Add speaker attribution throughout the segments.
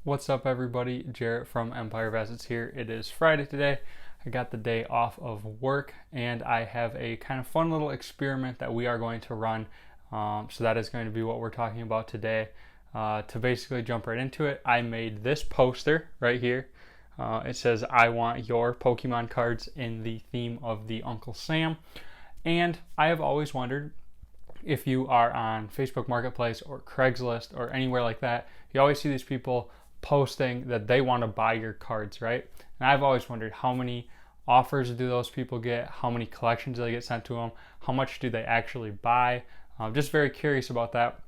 Speaker 1: What's up, everybody? Jarrett from Empire of Assets here. It is Friday today. I got the day off of work and I have a kind of fun little experiment that we are going to run. So that is going to be what we're talking about today. To basically jump right into it, I made this poster right here. It says, "I want your Pokemon cards," in the theme of the Uncle Sam. And I have always wondered, if you are on Facebook Marketplace or Craigslist or anywhere like that, you always see these people posting that they want to buy your cards, right? And I've always wondered, how many offers do those people get? How many collections do they get sent to them? How much do they actually buy? I'm just very curious about that.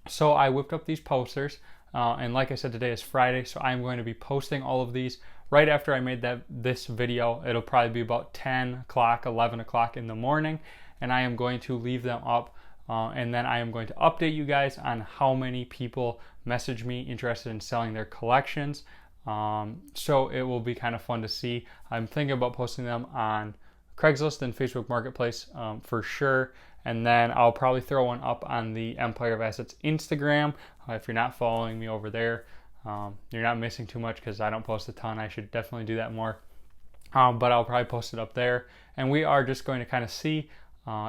Speaker 1: So I whipped up these posters, and like I said, today is Friday, so I'm going to be posting all of these right after I made this video. It'll probably be about 10 o'clock, 11 o'clock in the morning, and I am going to leave them up. And then I am going to update you guys on how many people message me interested in selling their collections. So it will be kind of fun to see. I'm thinking about posting them on Craigslist and Facebook Marketplace for sure. And then I'll probably throw one up on the Empire of Assets Instagram. If you're not following me over there, you're not missing too much because I don't post a ton. I should definitely do that more. But I'll probably post it up there. And we are just going to kind of see.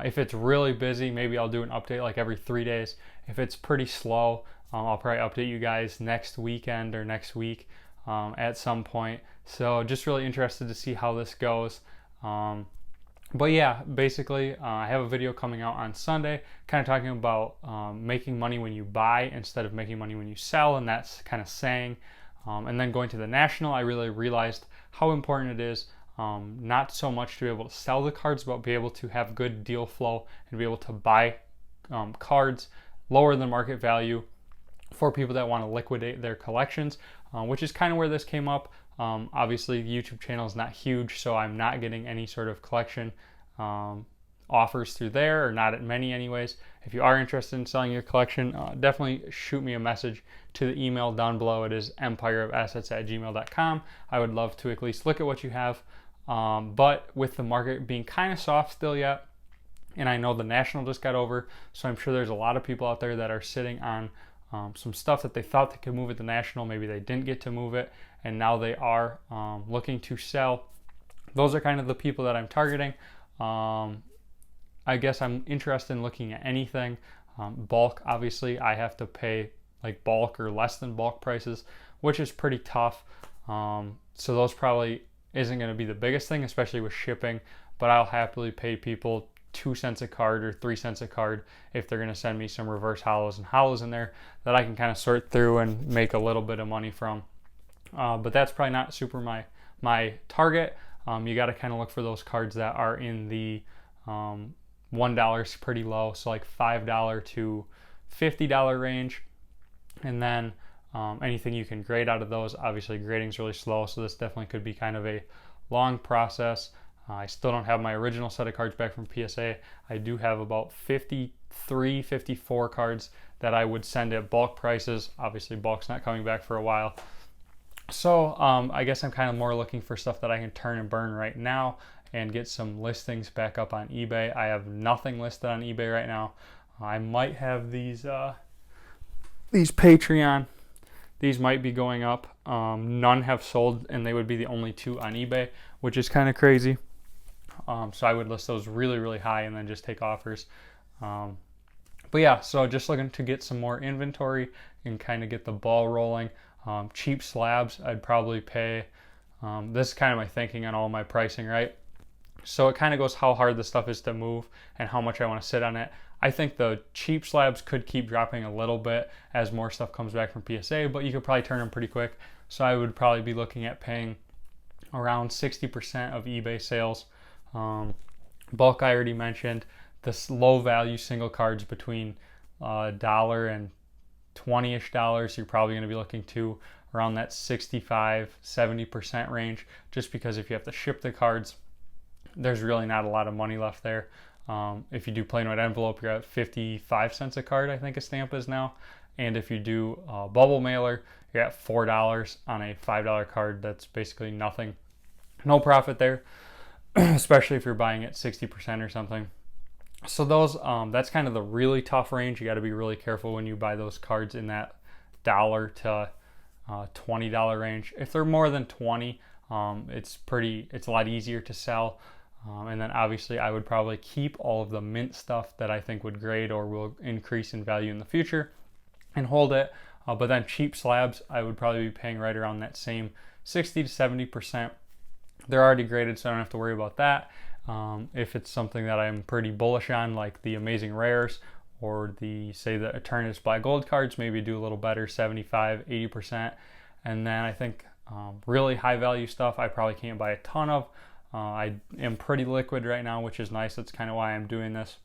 Speaker 1: If it's really busy, maybe I'll do an update like every 3 days. If it's pretty slow, I'll probably update you guys next weekend or next week at some point. So just really interested to see how this goes. But yeah, basically, I have a video coming out on Sunday kind of talking about making money when you buy instead of making money when you sell, and that's kind of saying. And then going to the national, I really realized how important it is. Not so much to be able to sell the cards, but be able to have good deal flow and be able to buy cards lower than market value for people that want to liquidate their collections, which is kind of where this came up. Obviously, the YouTube channel is not huge, so I'm not getting any sort of collection offers through there, or not at many anyways. If you are interested in selling your collection, definitely shoot me a message to the email down below. It is empireofassets@gmail.com. I would love to at least look at what you have. But with the market being kind of soft still yet, and I know the national just got over, so I'm sure there's a lot of people out there that are sitting on some stuff that they thought they could move at the national. Maybe they didn't get to move it, and now they are looking to sell. Those are kind of the people that I'm targeting. I guess I'm interested in looking at anything. Bulk, obviously, I have to pay like bulk or less than bulk prices, which is pretty tough. So those probably isn't going to be the biggest thing, especially with shipping, but I'll happily pay people 2 cents a card or 3 cents a card if they're going to send me some reverse hollows and hollows in there that I can kind of sort through and make a little bit of money from. But that's probably not super my target. You got to kind of look for those cards that are in the $1 is pretty low, so like $5 to $50 range, and then anything you can grade out of those. Obviously, grading is really slow, so this definitely could be kind of a long process. I still don't have my original set of cards back from PSA. I do have about 53, 54 cards that I would send at bulk prices. Obviously, bulk's not coming back for a while. So I guess I'm kind of more looking for stuff that I can turn and burn right now and get some listings back up on eBay. I have nothing listed on eBay right now. I might have these Patreon. These might be going up. None have sold, and they would be the only two on eBay, which is kind of crazy. So I would list those really, really high and then just take offers. But yeah, so just looking to get some more inventory and kind of get the ball rolling. Cheap slabs, I'd probably pay. This is kind of my thinking on all my pricing, right? So it kind of goes how hard the stuff is to move and how much I want to sit on it. I think the cheap slabs could keep dropping a little bit as more stuff comes back from PSA, but you could probably turn them pretty quick. So I would probably be looking at paying around 60% of eBay sales. Bulk, I already mentioned. This low value single cards between $1 and $20-ish, you're probably going to be looking to around that 65-70% range, just because if you have to ship the cards, there's really not a lot of money left there. If you do plain white envelope, you're at 55 cents a card, I think a stamp is now. And if you do bubble mailer, you're at $4 on a $5 card. That's basically nothing. No profit there, especially if you're buying at 60% or something. So those, that's kind of the really tough range. You got to be really careful when you buy those cards in that $1 to $20 range. If they're more than 20, it's a lot easier to sell. And then obviously I would probably keep all of the mint stuff that I think would grade or will increase in value in the future and hold it. But then cheap slabs, I would probably be paying right around that same 60 to 70%. They're already graded, so I don't have to worry about that. If it's something that I'm pretty bullish on, like the amazing rares or the Eternus Black Gold cards, maybe do a little better, 75, 80%. And then I think really high value stuff I probably can't buy a ton of. I am pretty liquid right now, which is nice. That's kind of why I'm doing this.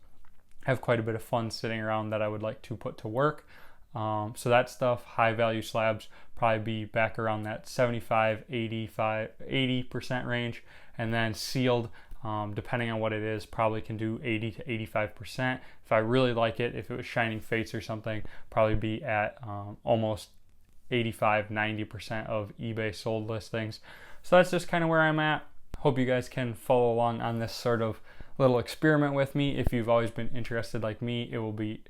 Speaker 1: I have quite a bit of funds sitting around that I would like to put to work. So that stuff, high value slabs, probably be back around that 75, 80% range. And then sealed, depending on what it is, probably can do 80 to 85%. If I really like it, if it was Shining Fates or something, probably be at almost 85, 90% of eBay sold listings. So that's just kind of where I'm at. Hope you guys can follow along on this sort of little experiment with me. If you've always been interested like me, it will be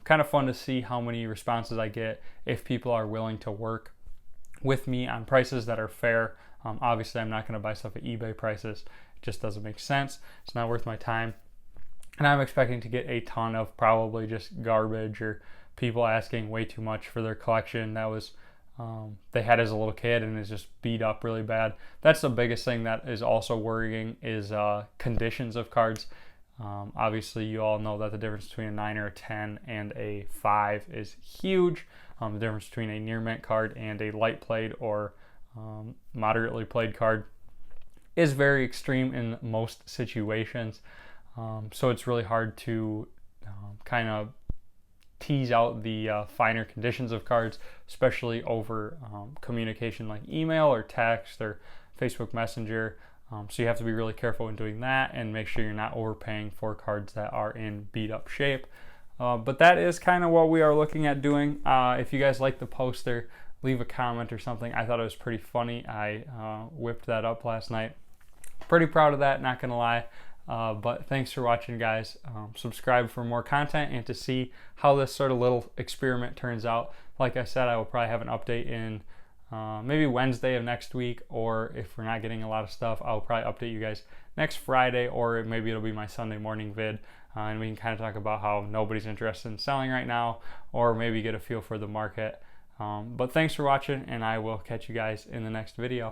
Speaker 1: kind of fun to see how many responses I get if people are willing to work with me on prices that are fair. Obviously, I'm not going to buy stuff at eBay prices. It just doesn't make sense. It's not worth my time. And I'm expecting to get a ton of probably just garbage or people asking way too much for their collection that was they had as a little kid and is just beat up really bad. That's the biggest thing that is also worrying is conditions of cards. Obviously, you all know that the difference between a 9 or a 10 and a 5 is huge. The difference between a near mint card and a light played or moderately played card is very extreme in most situations. So it's really hard to kind of tease out the finer conditions of cards, especially over communication like email or text or Facebook Messenger. So you have to be really careful in doing that and make sure you're not overpaying for cards that are in beat up shape. But that is kind of what we are looking at doing. If you guys like the poster, leave a comment or something. I thought it was pretty funny. I whipped that up last night. Pretty proud of that, not gonna lie. But thanks for watching, guys. Subscribe for more content and to see how this sort of little experiment turns out. Like I said, I will probably have an update in maybe Wednesday of next week, or if we're not getting a lot of stuff, I'll probably update you guys next Friday, or maybe it'll be my Sunday morning vid, and we can kind of talk about how nobody's interested in selling right now, or maybe get a feel for the market. But thanks for watching, and I will catch you guys in the next video.